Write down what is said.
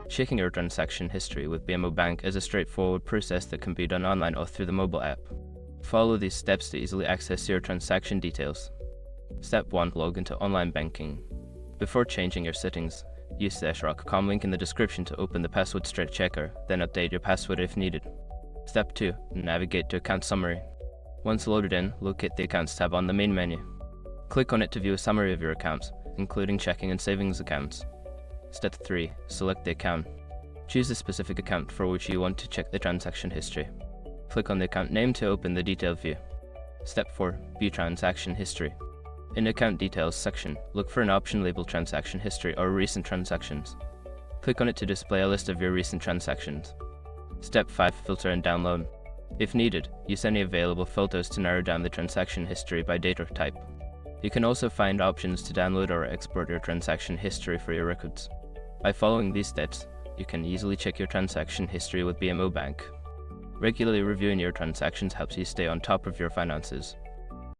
Checking your transaction history with BMO Bank is a straightforward process that can be done online or through the mobile app. Follow these steps to easily access your transaction details. Step 1. Log into online banking. Before changing your settings, use the #com link in the description to open the password strength checker, then update your password if needed. Step 2. Navigate to Account Summary. Once loaded in, locate the Accounts tab on the main menu. Click on it to view a summary of your accounts, including checking and savings accounts. Step 3. Select the account. Choose a specific account for which you want to check the transaction history. Click on the account name to open the detailed view. Step 4. View transaction history. In the Account Details section, look for an option labeled Transaction History or Recent Transactions. Click on it to display a list of your recent transactions. Step 5. Filter and download. If needed, use any available photos to narrow down the transaction history by date or type. You can also find options to download or export your transaction history for your records. By following these steps, you can easily check your transaction history with BMO Bank. Regularly reviewing your transactions helps you stay on top of your finances.